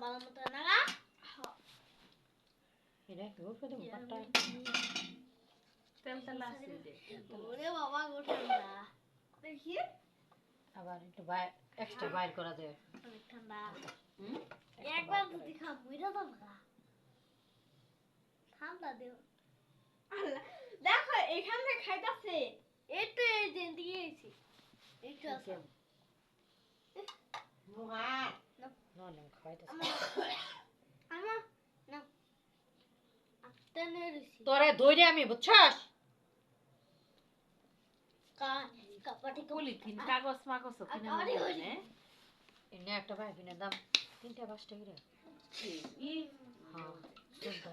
ভালো মতো নাড়া এটা কি ওর সাথে মুখটা তেল তেল আছে ওরে বাবা গো ঠান্ডা দেখি আবার একটু এক্সট্রা বাইর করা যায় অনেক ঠান্ডা একবার যদি খাও বুঝা তো না ঠান্ডা দেও আল্লাহ দেখো এখানে খাইতাছে একটু এই দিন দিয়েছি একটু আছে মুহা না না খাইতে আমা না আত্তানে রইছি তোরে দইরে আমি বুঝছস কাপাটি পলিথিন কাগজ মাগজ কিনে আনবে এনে একটা ভাই কিনে দাম 3টা 5টা করে ই হ্যাঁ 3টা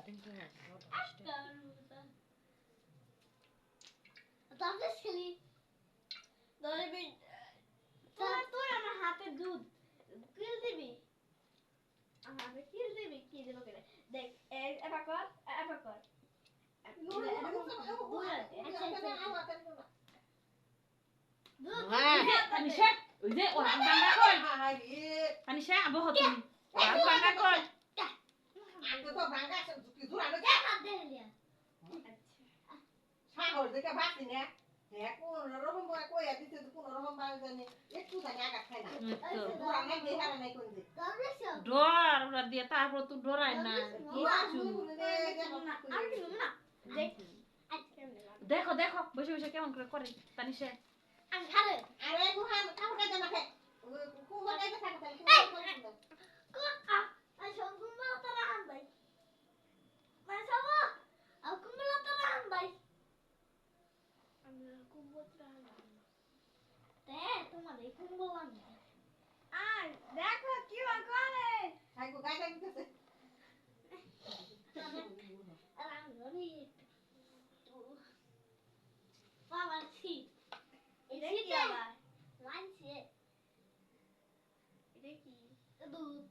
তাহলে ছেলে দরবে তোর আমার হাতে দুধ কিল দিবি আমাকে কিল দিবি কি দেব করে দেখ এবার কর আনিশা ওই যে ওরা বাংলা কই আনিশা আবো হতো ওরা বাংলা কই তো ভাঙা কি দূরানো কে সাগর দেখে বাসি না হ্যাঁ কোন রকম কই দিতে কোন রকম বাল জানি একটু জানি আগা খায় না তো দূরানো দেখার নাই কোন দিক ডর ওরা দিয়ে তারপর তো ডরাই না দেখো দেখো বসে বসে কেমন করে করে তানিশা আরে গুহান কাপড় জানা খে কুমা গাইতে থাকে দেখো কি করে আইগো গাইতে দিতেছে মানছি এটা কি আবার মানছি এটা কি দুধ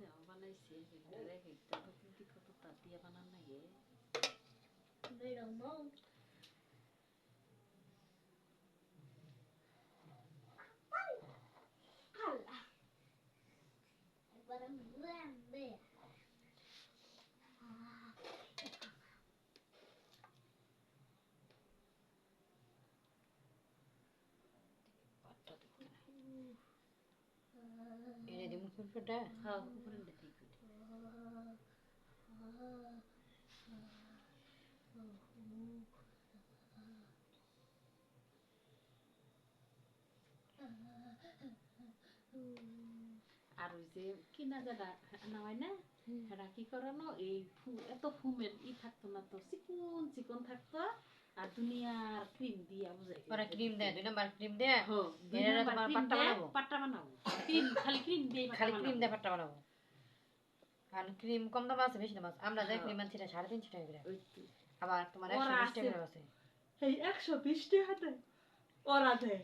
না বানাইছে ভিতরে একটা কিন্তু কত তাতিয়া বানান লাগে বেরো মো আল্লাহ একবার মুলাম দে এনে দিমু ফুলটা হ্যাঁ উপরে দেখি আর ওই যে কিনা জায়গা নামাই না হেরা কি করানো এই এত ফুমের থাকতো না তো চিকন চিকন থাকতো আর দুনিয়ার ক্রিম দিয়া বুঝাই ওরা ক্রিম দেয় 2 নাম্বার ক্রিম দেয় এরা তোমার পাট্টা বানাবো ক্রিম খালি ক্রিম দিয়ে খালি ক্রিম দিয়ে পাট্টা বানাবো আর ক্রিম কম দাম আছে বেশি দাম আছে আমরা যে ক্রিম আনছি 350 টাকা করে আবার তোমার 120 টাকা করে আছে এই 120 টাকা দেয় ওরা দেয়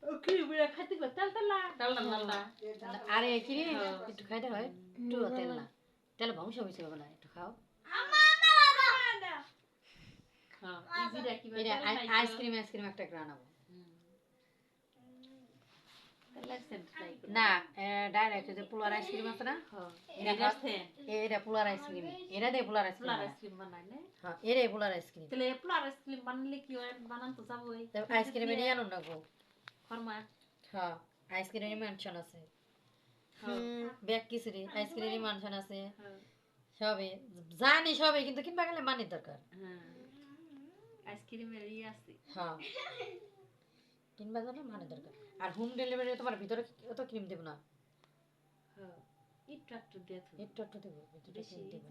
ও ক্রিম এর খাইতে কত তেল আরে ক্রিম একটু খাইতে হয় একটু তেল না তেল বংশ হইছে বাবা না একটু খাও হ্যাঁ ইজি রাখি এটা আইসক্রিম একটা করে আনাবো না ডাইরেক্ট যে পুলার আইসক্রিম আছে না এটা পুলার আইসক্রিম এটা দিয়ে পুলার আইসক্রিম বানাই না হ্যাঁ এরে পুলার আইসক্রিম তাহলে পুলার আইসক্রিম বানালে কি হয় বানান তো যাবই আইসক্রিম এর আনো না গো ফরমা হ্যাঁ আইসক্রিমের মেনশন আছে ব্যাগ কিসরি আইসক্রিমের মেনশন আছে সবে জানি সবে কিন্তু কিনবা গেলে মানির দরকার হ্যাঁ আইসক্রিমের আছে হ্যাঁ কিনবা জানো মানির দরকার আর হোম ডেলিভারি তোমার ভিতরে অত ক্রিম দেব না হ্যাঁ একটু দেব একটু দেব ভিতরে ক্রিম দেব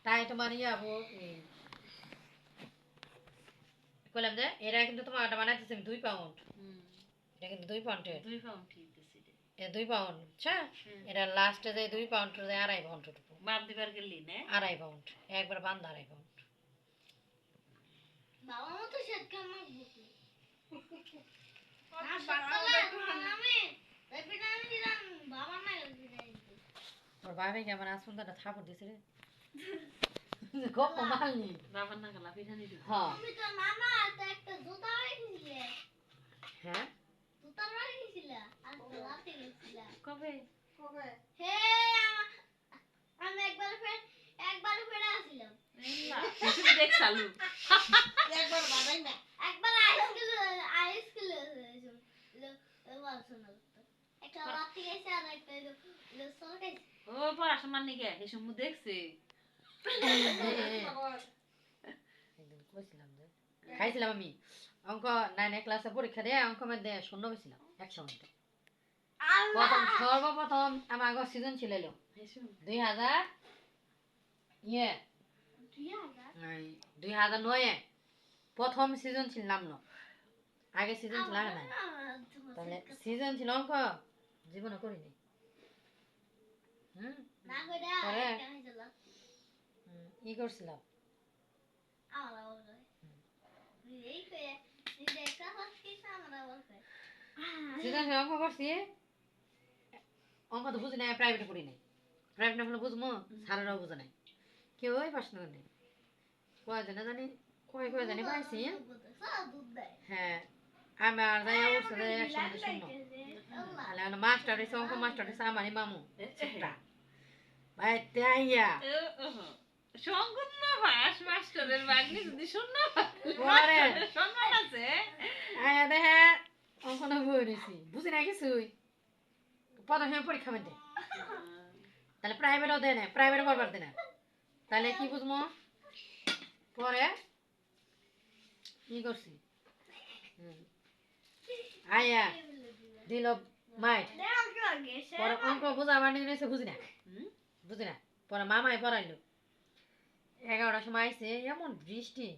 তাই তোমার আবো কইলাম যে এরা কিন্তু তোমার আটা বানাইতেছে 2 পাউন্ড এটা কিন্তু 2 পাউন্ডের 2 পাউন্ড ঠিক আছে এটা 2 পাউন্ড আচ্ছা এটা লাস্টে যায় 2 পাউন্ড রে 2.5 পাউন্ড টুকু বাদ দিবার গেলি না 2.5 পাউন্ড একবার বান্ধা 2.5 পাউন্ড বাবা মতো সেট কেমন বুঝি না বাবা নামে রেপিটা আমি দিলাম বাবা না দিলাম ওর বাবা কেমন আসুনটা থাপড় দিছে রে গপ মালনি বাবা না গলা পিঠানি দি হ্যাঁ তুমি তো মামা তো একটা জুতা রাখিছিলে হ্যাঁ জুতা রাখিছিলে আর লাঠি রাখিছিলে কবে কবে হে আমি একবার ফেরা আসছিলাম এলা কিছু দেখ চালু একবার বানাই না একবার আইসক্রিম শোনা একটা রাত্রি গেছে আর একটা সোনা খাইছে ও পড়াশোনা নিকে এসব মু দেখছে একদিন কইছিলাম যে খাইছিলাম আমি অঙ্ক 9 ক্লাসে পরীক্ষা দিয়ে অঙ্ক মধ্যে শূন্য পেয়েছিলাম 100 মধ্যে প্রথম সর্বপ্রথম আমার সিজন ছিল এলো এসব 2000 ইয়ে 2009 প্রথম সিজন ছিল নামলো আগে সিজন ছিল না তাহলে সিজন ছিল অঙ্ক জীবনে করিনি না করে পরে? একটা হয়েছিল ই করছিলাম আমরা বলতে এই করে দেখা হচ্ছে আমরা বলতে সিজন ছিল অঙ্ক করছি অঙ্ক তো বুঝি নাই প্রাইভেটে পড়ি নাই প্রাইভেটে হলে বুঝবো স্যারেরাও বুঝে নাই কেউই প্রশ্ন নেই কয়জনে জানি কয় জানি পাইছি হ্যাঁ আমার যাই অবস্থা 100 মধ্যে শূন্য তাহলে মাস্টার হয়েছে অঙ্ক মাস্টার হয়েছে আমারই মামু ছোট্টা ভাই তাইয়া সঙ্গত না ভাস মাস্টারের বাগনি যদি শূন্য পরে সম্মান আছে আয়া দেখে অঙ্ক না বই রয়েছি বুঝি না কিছুই প্রথম সময় পরীক্ষা মধ্যে তাহলে প্রাইভেটও দেয় না প্রাইভেট করবার দেয় না তাহলে কি বুঝবো পরে কি করছি আয়া দিল মাই পরে অঙ্ক বুঝাবার নিয়ে বুঝি না বুঝি না পরে মামাই পড়াইলো 11টার সময় আইছে এমন বৃষ্টি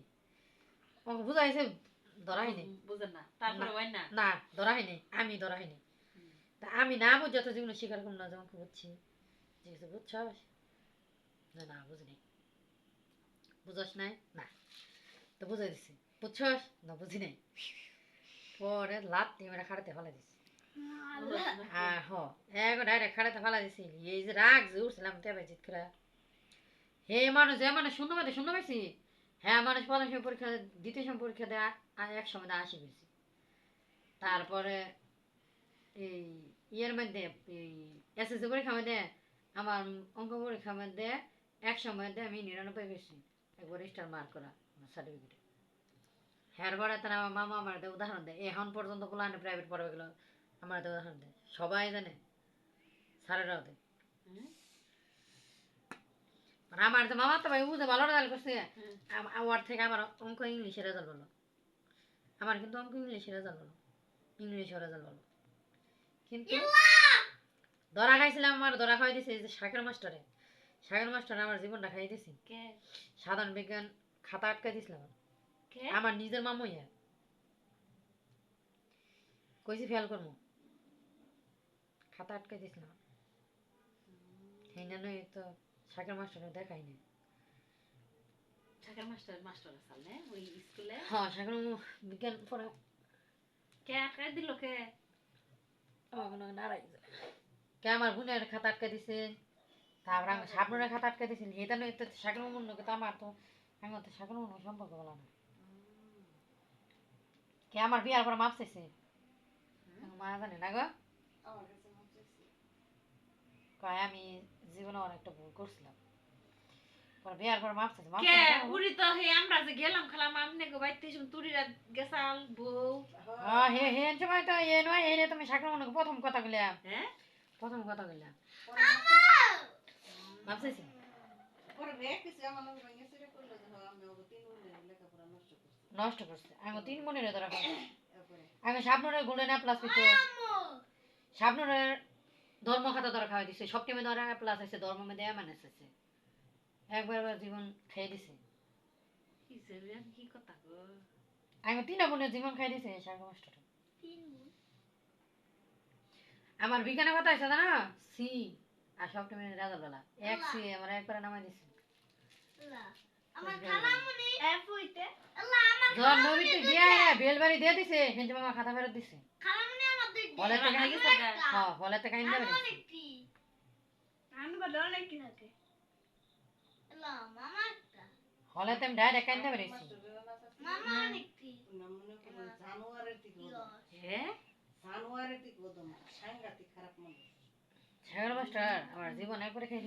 অঙ্ক বুঝাইছে ধরা হয়নি বুঝেন না তারপরে হয় না না ধরা হয়নি আমি ধরা হয়নি তা আমি না বুঝ যত জীবনে স্বীকার করুন না যেমন বুঝছি জিজ্ঞেস বুঝছ না বুঝি নাই বুঝস নাই না তো বুঝাই দিছি বুঝছস না বুঝি নাই পরে লাত্তি মেরে খাড়াতে ফেলা দিছি হ ডাইরেক্ট খাড়াতে ফেলা দিছি এই যে রাগ যে উঠছিলাম তেবে জিত করে হে মানুষ যে মানুষ শূন্য পাইছি হ্যাঁ মানুষ প্রথম সময় পরীক্ষা দ্বিতীয় সময় পরীক্ষা দেয় 100 মধ্যে 80 পেয়েছি তারপরে এই ইয়ের মধ্যে এই এসএসসি পরীক্ষার মধ্যে আমার অঙ্ক পরীক্ষার মধ্যে 100 মধ্যে আমি 99 পেয়েছি একবার স্টার মার্ক করা সার্টিফিকেটে হ্যাঁ পরে তারা আমার মামা আমার উদাহরণ দেয় এখন পর্যন্ত প্লানে প্রাইভেট পড়াবে গেলো আমার উদাহরণ দেয় সবাই জানে স্যারেরাও দেয় আমার তো মামা তো ভাই বুঝে ভালো রেজাল্ট করছে ওর থেকে আমার অঙ্ক ইংলিশে রেজাল্ট বলো আমার কিন্তু অঙ্ক ইংলিশে রেজাল্ট বলো ইংলিশে রেজাল্ট বলো কিন্তু ধরা খাইছিলাম আমার ধরা খাওয়াই দিছে যে শাকের মাস্টারে আমার জীবনটা খাই দিছি কে সাধারণ বিজ্ঞান খাতা আটকাই দিছিলাম কে আমার নিজের মামুই কইছি ফেল করবো খাতা আটকাই দিছিলাম সেই জন্য তো শাকের মাস্টারে দেখাই না শাকের মাস্টার আসাল না ওই স্কুলে হ্যাঁ শাকের বিজ্ঞান পড়া কে আটকাই দিল কে কে আমার বোনের খাতা আটকে দিছে তারপর আমার সাবনুরের খাতা আটকে দিছিল এটা নয় তো শাকের মনে তো আমার তো আমার তো শাকের মনে সম্পর্ক বলা না কে আমার বিয়ার পর মাপ চাইছে মা জানে না গো আমার কাছে মনে হচ্ছে কয় আমি জীবনে অনেকটা ভুল করছিলাম পর বিয়ার পর মাপ চাইছে কে উড়ি তো হে আমরা যে গেলাম খালাম আমনে গো বাইতে শুন তুরিরা গেছাল বউ হ্যাঁ হে হে সময় তো এ নয় এই তুমি শাকের মনে প্রথম কথা কইলাম হ্যাঁ মাপ চাইছে পরে ব্যাগ কিছু আমার নাম ভেঙে ছিঁড়ে করলো যে আমি ওকে 3 বছর লেখাপড়া নষ্ট করছি নষ্ট করছে আমি 3 মনের ধরা খাই তারপরে আমি সাবনুরের গোল্ডেন প্লাস পেতে সাবনুরের ধর্ম খাতা ধরা খাওয়াই দিছে সবটিমে ধরা প্লাস আছে ধর্ম মধ্যে মানে আছে একবার জীবন খেয়ে দিছে কি যে কি কথা গো আমি 3 বোনের জীবন খাই দিছে শাকের মাস্টার আমার বিজ্ঞানের কথা আছে না সি আর সবটিমে রেজাল্ট বলা এক সি আমার একবার নামাই দিছে আমার খালামুনি এফ হইতে আল্লাহ আমার ধর নবীতে গিয়া বেলবাড়ি দিয়ে দিছে কিন্তু মামা খাতা ফেরত দিছে খালামুনি আমার দুই হলে থেকে ভালো গেছে গা। হ্যাঁ হলে থেকে আইন দেবে অনেকটি আমি বড় অনেকটি থাকে আল্লাহ মামা একটা হলে তেম ডাইরেক্ট আইন দেবে মামা অনেকটি নাম মনে করুন জানুয়ারির দিকে হ্যাঁ জানুয়ারির দিকে ওদম সাংঘাতিক খারাপ মানুষ 11 মাস্টার আমার জীবন একবারে খাই